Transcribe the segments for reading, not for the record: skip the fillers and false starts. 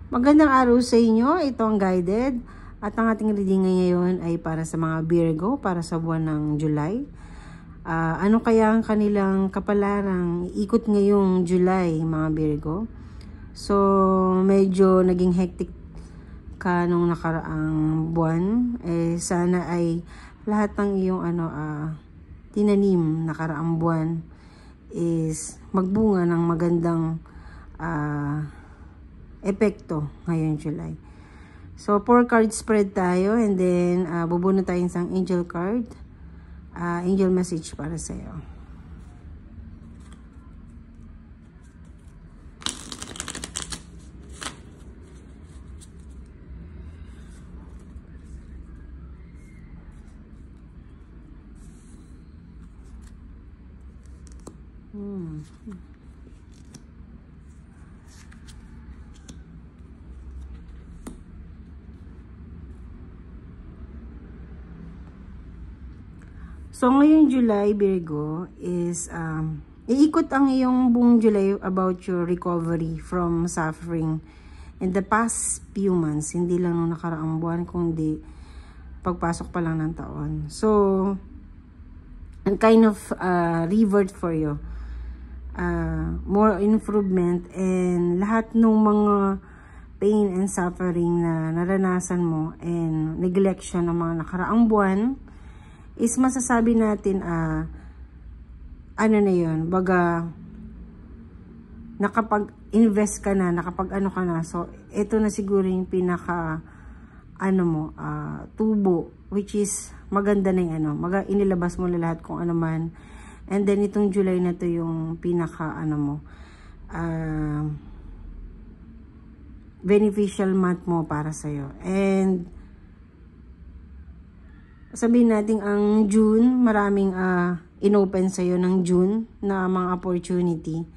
Magandang araw sa inyo. Ito ang guided. At ang ating reading ngayon ay para sa mga Virgo, para sa buwan ng July. Ano kaya ang kanilang kapalarang ikot ngayong July, mga Virgo? So, medyo naging hectic ka nung nakaraang buwan. Sana ay lahat ng iyong tinanim nakaraang buwan is magbunga ng magandang epekto ngayon July. So 4 card spread tayo, and then bubuno tayo isang angel card, angel message para sa iyo. So, ngayong July, Virgo, is, iikot ang iyong buong July about your recovery from suffering in the past few months. Hindi lang nung nakaraang buwan, kundi pagpasok pa lang ng taon. So, and kind of revert for you. More improvement, and lahat ng mga pain and suffering na naranasan mo and neglection ng mga nakaraang buwan is masasabi natin ano na yun, baga nakapag-invest ka na, nakapag-ano ka na. So, ito na siguro yung pinaka tubo, which is maganda na yung inilabas mo na lahat kung ano man. And then, itong July na to yung pinaka beneficial month mo para sa'yo. And sabihin natin ang June, maraming inopen sa'yo ng June na mga opportunity.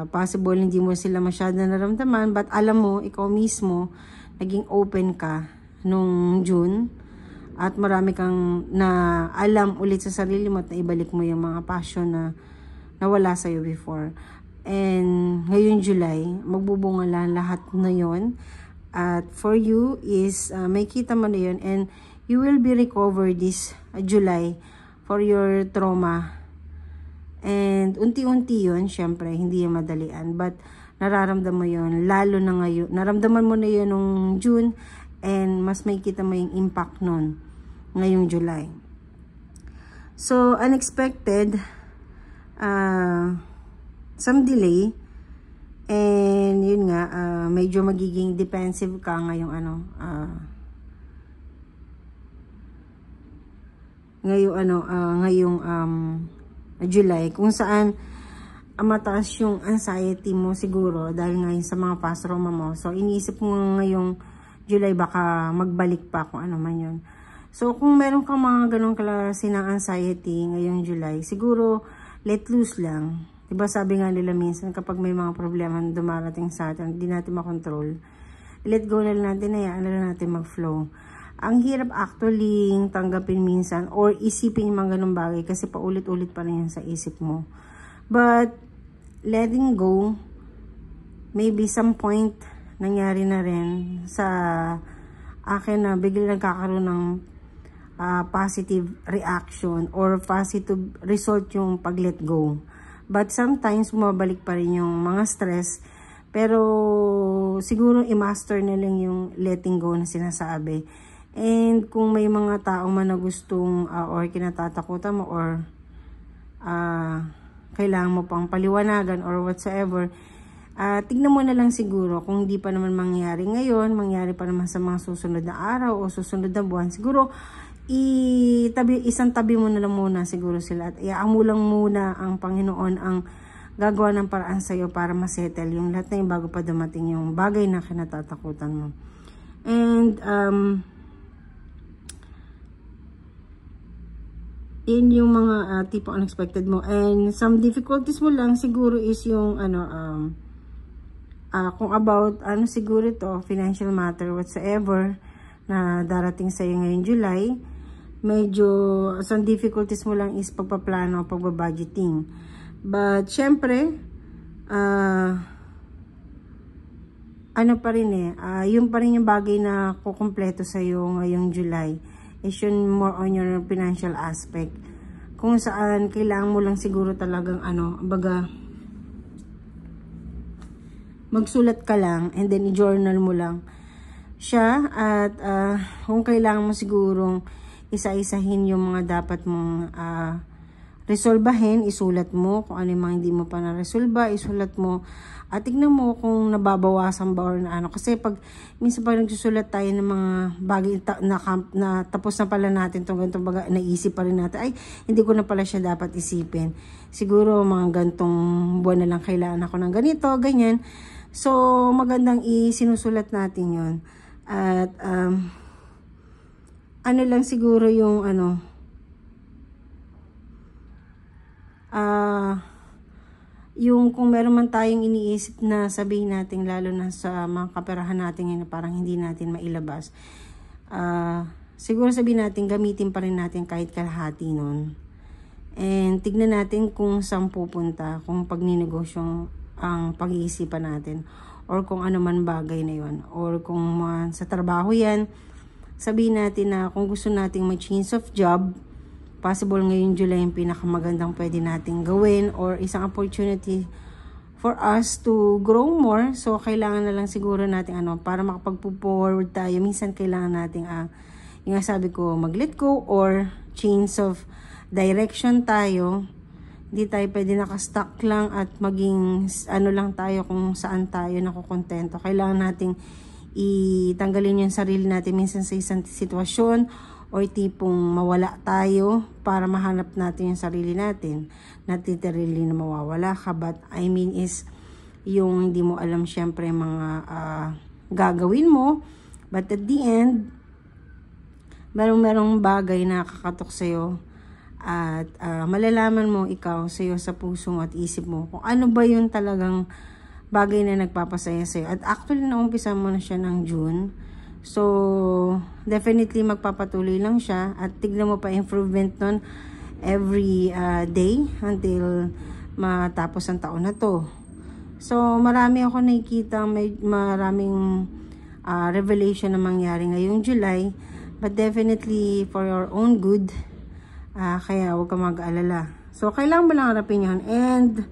Possible hindi mo sila masyado naramdaman, but alam mo, ikaw mismo, naging open ka nung June. At marami kang na alam ulit sa sarili mo at naibalik mo yung mga passion na nawala sa'yo before. And ngayong July, magbubunga lang lahat na yun. At for you is, may kita mo na yun, and you will be recovered this July for your trauma. And unti-unti yun, syempre, hindi yung madalian. But nararamdaman mo yun, lalo na ngayon. Naramdaman mo na yun nung June, and mas may kita mo yung impact nun ngayong July. So, unexpected, some delay, and yun nga, medyo magiging defensive ka ngayong ngayong July, kung saan mataas yung anxiety mo siguro dahil ngayon sa mga past trauma mo. So, iniisip mo ngayong July baka magbalik pa kung ano man yun. So, kung meron kang mga ganong klase ng anxiety ngayong July, siguro let loose lang. Diba sabi nga nila minsan kapag may mga problema na dumarating sa atin, hindi natin makontrol, let go na lang natin, hayaan na lang natin mag-flow. Ang hirap actually tanggapin minsan or isipin yung mga ganong bagay kasi paulit-ulit pa rin yan sa isip mo. But letting go, maybe some point nangyari na rin sa akin na bigla nagkakaroon ng positive reaction or positive result yung pag-let go. But sometimes bumabalik pa rin yung mga stress, pero siguro i-master na lang yung letting go na sinasabi. And kung may mga tao man na gustong or kinatatakutan mo or kailangan mo pang paliwanagan or whatsoever, tignan mo na lang siguro kung di pa naman mangyari ngayon, mangyari pa naman sa mga susunod na araw o susunod na buwan. Siguro isang tabi mo na lang muna siguro sila at iyaan mo lang muna ang Panginoon ang gagawa ng paraan sa'yo para masettle yung lahat na yung bago pa dumating yung bagay na kinatatakutan mo. And in yung mga tipo unexpected mo, and some difficulties mo lang siguro is yung kung about siguro to financial matter whatsoever na darating sa iyo ngayong July. Medyo some difficulties mo lang is pagpaplano, pagbabudgeting. But syempre ano pa rin yun pa rin yung bagay na kukumpleto sa'yo ngayong July. Is yun more on your financial aspect. Kung saan kailangan mo lang siguro talagang baga, magsulat ka lang and then i-journal mo lang siya. At kung kailangan mo sigurong isa-isahin yung mga dapat mong resolbahin, isulat mo. Kung ano yung mga hindi mo pa na-resolba, isulat mo. At tignan mo kung nababawasan ba or na ano. Kasi minsan pag nagsusulat tayo ng mga bagay na tapos na pala natin itong ganitong baga, naisip pa rin natin, ay, hindi ko na pala siya dapat isipin. Siguro mga gantong buwan na lang kailangan ako ng ganito, ganyan. So, magandang isinusulat natin yun. At, ano lang siguro yung yung kung meron man tayong iniisip na sabihin natin, lalo na sa mga kaperahan natin na parang hindi natin mailabas, siguro sabihin natin, gamitin pa rin natin kahit kalahati nun. And tignan natin kung saan pupunta, kung pagninegosyo ang pag-iisipan natin, or kung ano man bagay na yon, or kung sa trabaho yan, sabihin natin na kung gusto nating mag-change of job, possible ngayong July yung pinakamagandang pwede nating gawin, or isang opportunity for us to grow more. So, kailangan na lang siguro natin para makapag-forward tayo. Minsan kailangan natin, yung sabi ko, mag-let go or change of direction tayo. Hindi tayo pwede nakastuck lang at maging lang tayo kung saan tayo nakukontento. Kailangan nating itanggalin yung sarili natin minsan sa isang sitwasyon, or tipong mawala tayo para mahanap natin yung sarili natin. Not literally na mawawala ka, but I mean is yung hindi mo alam syempre mga gagawin mo, but at the end merong bagay na kakatok sa'yo at malalaman mo ikaw sa'yo sa puso mo at isip mo kung ano ba yung talagang bagay na nagpapasaya sa'yo. At actually naumpisa mo na siya ng June. So, definitely magpapatuloy lang siya at tignan mo pa improvement nun every day until matapos ang taon na to. So, marami ako nakikita, maraming revelation na mangyari ngayong July, but definitely for your own good, kaya huwag ka mag-alala. So, kailangan mo lang harapin yun. And,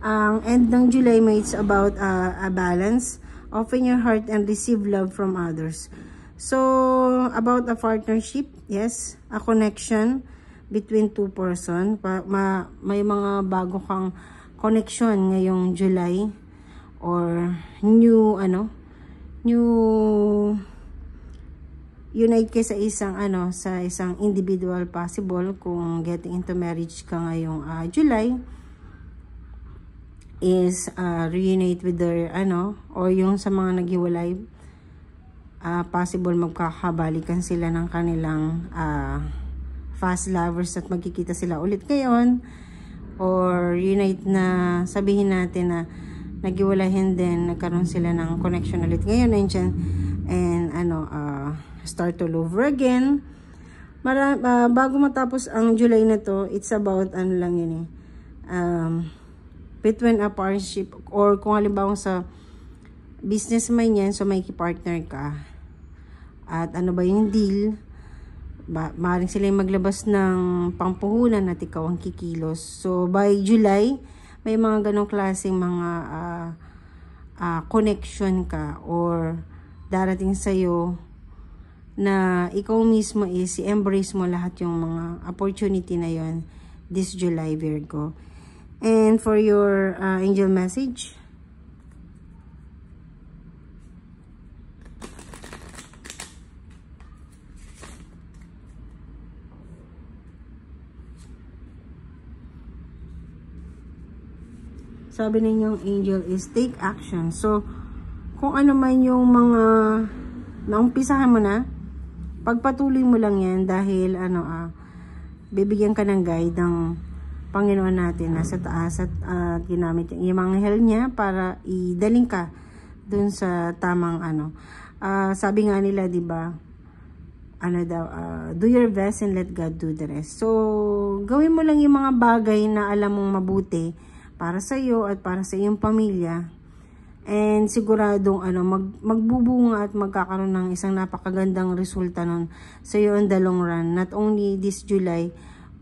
ang end ng July, it's about a balance. Open your heart and receive love from others. So, about a partnership, yes, a connection between two person. May mga bago kang connection ngayong July, or new unite kayo sa isang individual, possible kung getting into marriage ka ngayong July. Is reunite with their or yung sa mga naghiwalay, possible magkakabalikan sila ng kanilang fast lovers at magkikita sila ulit ngayon, or unite na sabihin natin na naghiwalayan din, nagkaroon sila ng connection ulit ngayon, and start all over again. Bago matapos ang July na to, it's about between a partnership, or kung halimbawa sa businessman yan, so may partner ka. At ano ba yung deal? Maaaring sila yung maglabas ng pangpuhunan at ikaw ang kikilos. So by July, may mga ganong klaseng mga connection ka, or darating sa'yo na ikaw mismo i-embrace mo lahat yung mga opportunity na yon this July, Virgo. And for your angel message, sabi ninyong angel is take action. So, kung ano man yung mga naumpisahan mo na, pagpatuloy mo lang yan dahil bibigyan ka ng guide ng Panginoon natin nasa taas, at ginamit yung anghel niya para idaling ka dun sa tamang sabi nga nila, di ba, do your best and let God do the rest. So, gawin mo lang yung mga bagay na alam mong mabuti para sa iyo at para sa iyong pamilya, And siguradong magbubunga at magkakaroon ng isang napakagandang resulta nun sa iyo on the long run. Not only this July,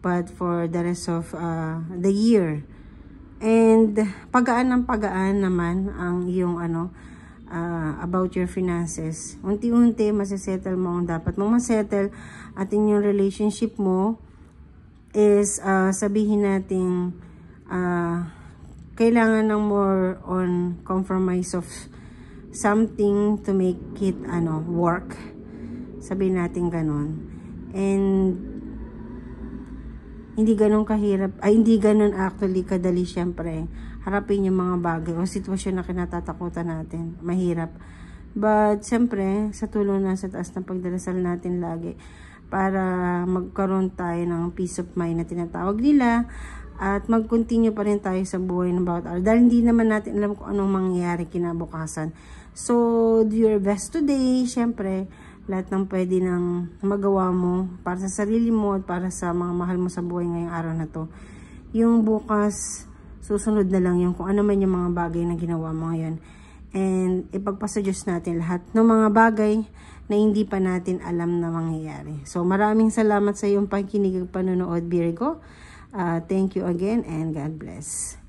but for the rest of the year. And pagaan ng pagaan naman ang iyong about your finances. Unti-unti masasettle mo ang dapat mong masettle at yung relationship mo is sabihin natin kailangan ng more on compromise of something to make it work. Sabihin natin ganun. And hindi ganun kahirap, hindi ganun actually kadali syempre. Harapin yung mga bagay o sitwasyon na kinatatakutan natin. Mahirap. But syempre, sa tulong na sa taas ng pagdarasal natin lagi para magkaroon tayo ng peace of mind na tinatawag nila at mag-continue pa rin tayo sa buhay ng bawat araw. Dahil hindi naman natin alam kung anong mangyayari kinabukasan. So, do your best today. Syempre, lahat ng pwede nang magawa mo para sa sarili mo at para sa mga mahal mo sa buhay ngayong araw na to. Yung bukas, susunod na lang yung kung ano man yung mga bagay na ginawa mo ngayon. And ipagpasa Diyos natin lahat ng mga bagay na hindi pa natin alam na mangyayari. So maraming salamat sa iyong pakikinig at panonood, Virgo. Thank you again and God bless.